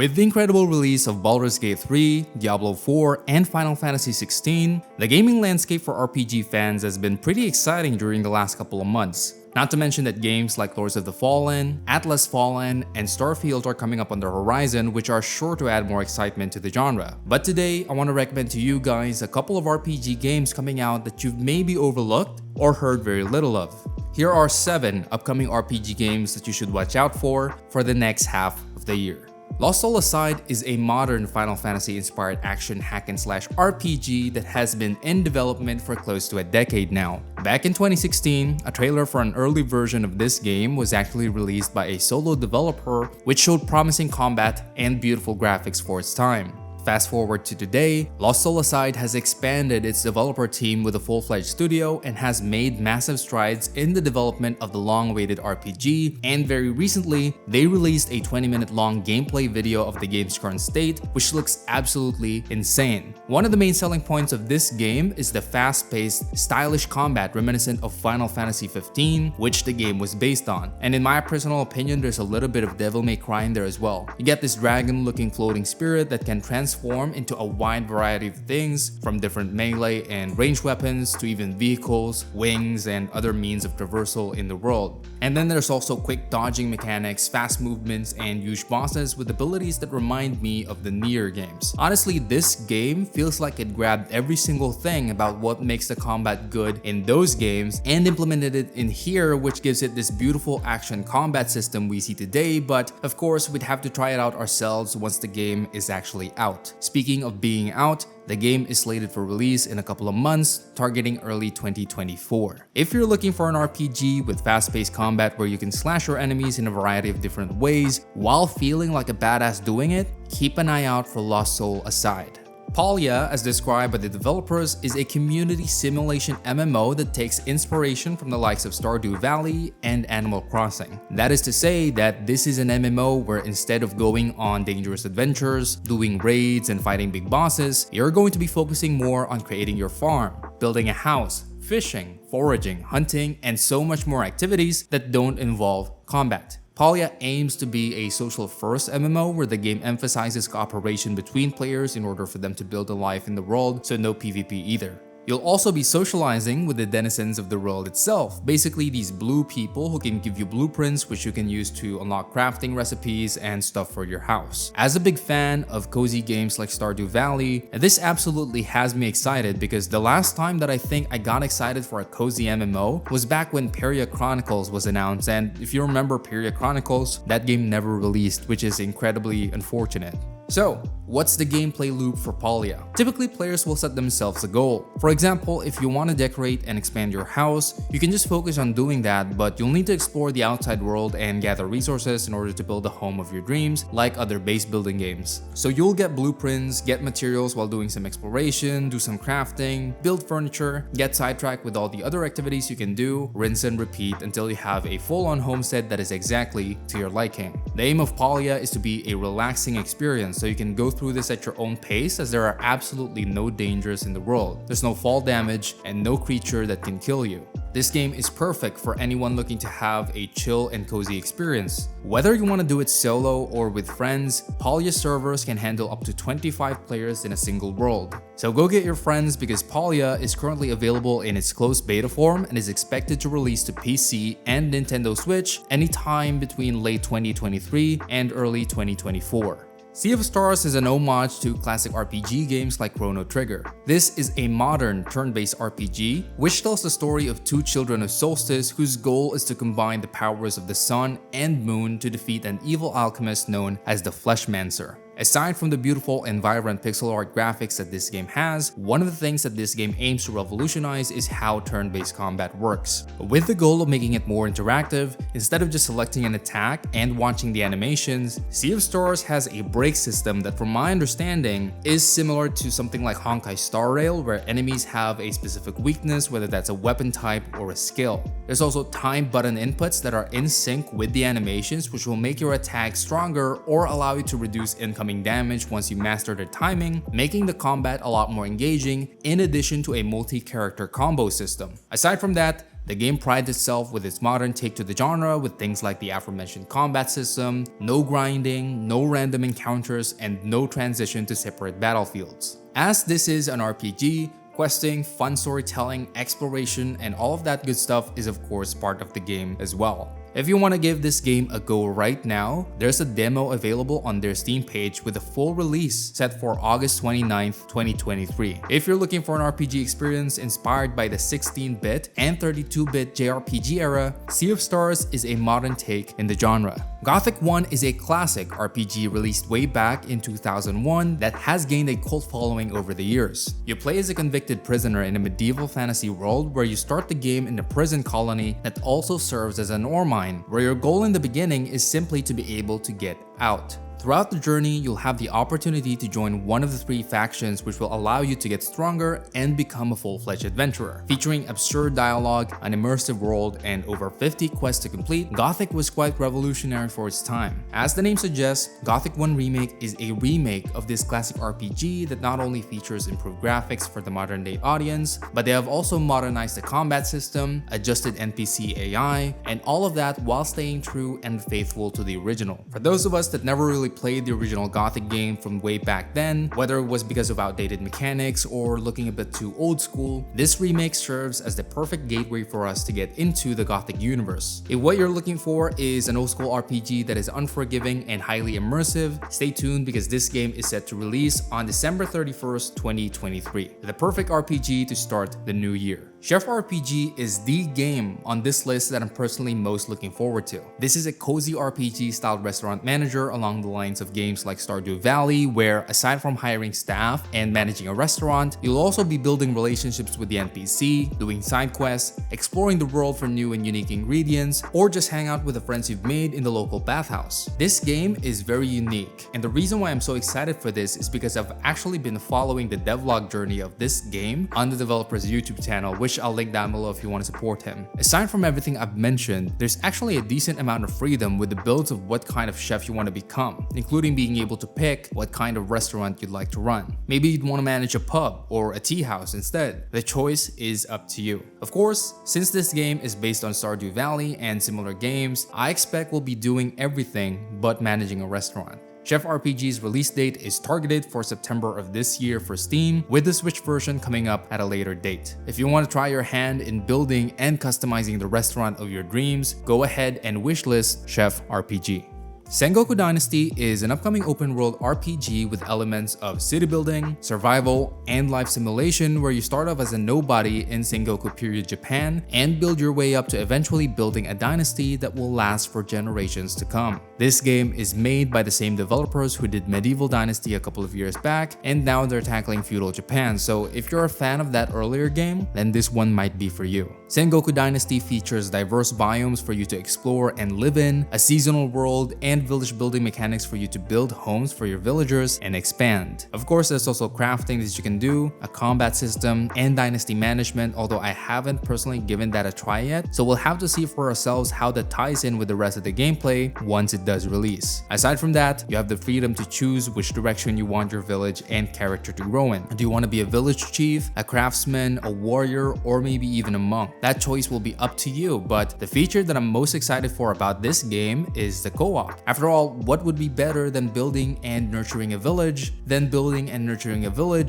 With the incredible release of Baldur's Gate 3, Diablo 4, and Final Fantasy 16, the gaming landscape for RPG fans has been pretty exciting during the last couple of months. Not to mention that games like Lords of the Fallen, Atlas Fallen, and Starfield are coming up on the horizon, which are sure to add more excitement to the genre. But today, I want to recommend to you guys a couple of RPG games coming out that you've maybe overlooked or heard very little of. Here are 7 upcoming RPG games that you should watch out for the next half of the year. Lost Soul Aside is a modern Final Fantasy inspired action hack-and-slash RPG that has been in development for close to a decade now. Back in 2016, a trailer for an early version of this game was actually released by a solo developer, which showed promising combat and beautiful graphics for its time. Fast forward to today, Lost Soul Aside has expanded its developer team with a full-fledged studio and has made massive strides in the development of the long-awaited RPG, and very recently, they released a 20-minute long gameplay video of the game's current state, which looks absolutely insane. One of the main selling points of this game is the fast-paced, stylish combat reminiscent of Final Fantasy 15, which the game was based on. And in my personal opinion, there's a little bit of Devil May Cry in there as well. You get this dragon-looking floating spirit that can transform into a wide variety of things, from different melee and ranged weapons to even vehicles, wings, and other means of traversal in the world. And then there's also quick dodging mechanics, fast movements, and huge bosses with abilities that remind me of the Nier games. Honestly, this game feels like it grabbed every single thing about what makes the combat good in those games and implemented it in here, which gives it this beautiful action combat system we see today, but of course we'd have to try it out ourselves once the game is actually out. Speaking of being out, the game is slated for release in a couple of months, targeting early 2024. If you're looking for an RPG with fast-paced combat where you can slash your enemies in a variety of different ways while feeling like a badass doing it, keep an eye out for Lost Soul Aside. Palia, as described by the developers, is a community simulation MMO that takes inspiration from the likes of Stardew Valley and Animal Crossing. That is to say that this is an MMO where instead of going on dangerous adventures, doing raids, and fighting big bosses, you're going to be focusing more on creating your farm, building a house, fishing, foraging, hunting, and so much more activities that don't involve combat. Palia aims to be a social-first MMO where the game emphasizes cooperation between players in order for them to build a life in the world, so no PvP either. You'll also be socializing with the denizens of the world itself, basically these blue people who can give you blueprints which you can use to unlock crafting recipes and stuff for your house. As a big fan of cozy games like Stardew Valley, this absolutely has me excited because the last time that I think I got excited for a cozy MMO was back when Peria Chronicles was announced, and if you remember Peria Chronicles, that game never released, which is incredibly unfortunate. So, what's the gameplay loop for Palia? Typically, players will set themselves a goal. For example, if you want to decorate and expand your house, you can just focus on doing that, but you'll need to explore the outside world and gather resources in order to build the home of your dreams, like other base building games. So you'll get blueprints, get materials while doing some exploration, do some crafting, build furniture, get sidetracked with all the other activities you can do, rinse and repeat until you have a full-on homestead that is exactly to your liking. The aim of Palia is to be a relaxing experience, so you can go through this at your own pace as there are absolutely no dangers in the world. There's no fall damage and no creature that can kill you. This game is perfect for anyone looking to have a chill and cozy experience. Whether you want to do it solo or with friends, Palia servers can handle up to 25 players in a single world. So go get your friends because Palia is currently available in its closed beta form and is expected to release to PC and Nintendo Switch anytime between late 2023 and early 2024. Sea of Stars is an homage to classic RPG games like Chrono Trigger. This is a modern turn-based RPG which tells the story of two children of Solstice whose goal is to combine the powers of the sun and moon to defeat an evil alchemist known as the Fleshmancer. Aside from the beautiful and vibrant pixel art graphics that this game has, one of the things that this game aims to revolutionize is how turn-based combat works. With the goal of making it more interactive, instead of just selecting an attack and watching the animations, Sea of Stars has a break system that, from my understanding, is similar to something like Honkai Star Rail, where enemies have a specific weakness, whether that's a weapon type or a skill. There's also time button inputs that are in sync with the animations, which will make your attack stronger or allow you to reduce incoming damage once you master the timing, making the combat a lot more engaging, in addition to a multi-character combo system. Aside from that, The game prides itself with its modern take to the genre with things like the aforementioned combat system, no grinding, no random encounters, and no transition to separate battlefields. As this is an RPG, questing, fun storytelling, exploration, and all of that good stuff is of course part of the game as well. If you want to give this game a go right now, there's a demo available on their Steam page with a full release set for August 29th, 2023. If you're looking for an RPG experience inspired by the 16-bit and 32-bit JRPG era, Sea of Stars is a modern take in the genre. Gothic 1 is a classic RPG released way back in 2001 that has gained a cult following over the years. You play as a convicted prisoner in a medieval fantasy world where you start the game in a prison colony that also serves as an ore mine, where your goal in the beginning is simply to be able to get out. Throughout the journey, you'll have the opportunity to join one of the 3 factions which will allow you to get stronger and become a full-fledged adventurer. Featuring absurd dialogue, an immersive world, and over 50 quests to complete, Gothic was quite revolutionary for its time. As the name suggests, Gothic 1 Remake is a remake of this classic RPG that not only features improved graphics for the modern-day audience, but they have also modernized the combat system, adjusted NPC AI, and all of that while staying true and faithful to the original. For those of us that never really played the original Gothic game from way back then, whether it was because of outdated mechanics or looking a bit too old school, this remake serves as the perfect gateway for us to get into the Gothic universe. If what you're looking for is an old school RPG that is unforgiving and highly immersive, stay tuned because this game is set to release on December 31st, 2023. The perfect RPG to start the new year. Chef RPG is the game on this list that I'm personally most looking forward to. This is a cozy RPG styled restaurant manager along the lines of games like Stardew Valley, where aside from hiring staff and managing a restaurant, you'll also be building relationships with the NPC, doing side quests, exploring the world for new and unique ingredients, or just hang out with the friends you've made in the local bathhouse. This game is very unique, and the reason why I'm so excited for this is because I've actually been following the devlog journey of this game on the developer's YouTube channel, which I'll link down below if you want to support him. Aside from everything I've mentioned, there's actually a decent amount of freedom with the builds of what kind of chef you want to become, including being able to pick what kind of restaurant you'd like to run. Maybe you'd want to manage a pub or a tea house instead. The choice is up to you. Of course, since this game is based on Stardew Valley and similar games, I expect we'll be doing everything but managing a restaurant. Chef RPG's release date is targeted for September of this year for Steam, with the Switch version coming up at a later date. If you want to try your hand in building and customizing the restaurant of your dreams, go ahead and wishlist Chef RPG. Sengoku Dynasty is an upcoming open-world RPG with elements of city building, survival, and life simulation where you start off as a nobody in Sengoku period Japan and build your way up to eventually building a dynasty that will last for generations to come. This game is made by the same developers who did Medieval Dynasty a couple of years back, and now they're tackling feudal Japan, so if you're a fan of that earlier game, then this one might be for you. Sengoku Dynasty features diverse biomes for you to explore and live in, a seasonal world, and village building mechanics for you to build homes for your villagers and expand. Of course, there's also crafting that you can do, a combat system, and dynasty management, although I haven't personally given that a try yet, so we'll have to see for ourselves how that ties in with the rest of the gameplay once it does release. Aside from that, you have the freedom to choose which direction you want your village and character to grow in. Do you want to be a village chief, a craftsman, a warrior, or maybe even a monk? That choice will be up to you, but the feature that I'm most excited for about this game is the co-op. After all, what would be better than building and nurturing a village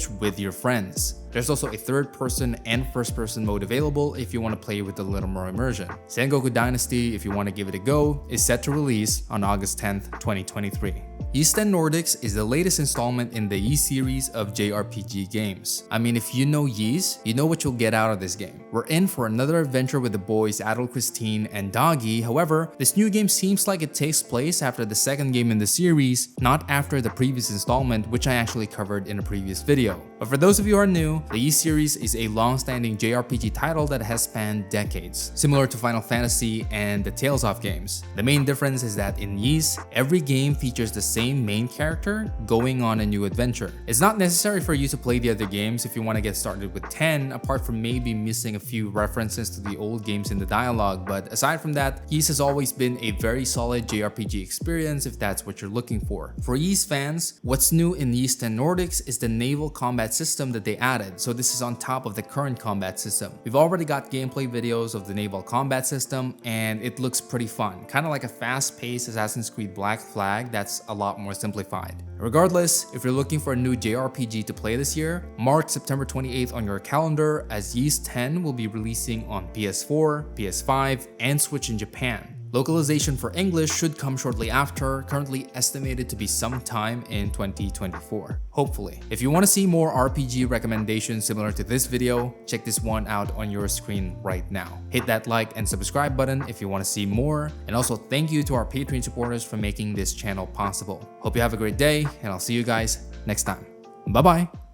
with your friends? There's also a third-person and first-person mode available if you want to play with a little more immersion. Sengoku Dynasty, if you want to give it a go, is set to release on August 10th, 2023. Ys 10 Nordics is the latest installment in the Ys series of JRPG games. I mean, if you know Ys, you know what you'll get out of this game. We're in for another adventure with the boys Adol, Christine, and Doggy. However, this new game seems like it takes place after the second game in the series, not after the previous installment, which I actually covered in a previous video. But for those of you who are new, the Ys series is a long-standing JRPG title that has spanned decades, similar to Final Fantasy and the Tales of games. The main difference is that in Ys, every game features the same main character going on a new adventure. It's not necessary for you to play the other games if you want to get started with 10, apart from maybe missing a few references to the old games in the dialogue, but aside from that, Ys has always been a very solid JRPG experience if that's what you're looking for. For Ys fans, what's new in Ys 10 Nordics is the naval combat combat system that they added, so this is on top of the current combat system. We've already got gameplay videos of the naval combat system, and it looks pretty fun, kind of like a fast-paced Assassin's Creed Black Flag that's a lot more simplified. Regardless, if you're looking for a new JRPG to play this year, mark September 28th on your calendar as Ys 10 will be releasing on PS4, PS5, and Switch in Japan. Localization for English should come shortly after, currently estimated to be sometime in 2024. Hopefully. If you want to see more RPG recommendations similar to this video, check this one out on your screen right now. Hit that like and subscribe button if you want to see more, and also thank you to our Patreon supporters for making this channel possible. Hope you have a great day, and I'll see you guys next time. Bye bye!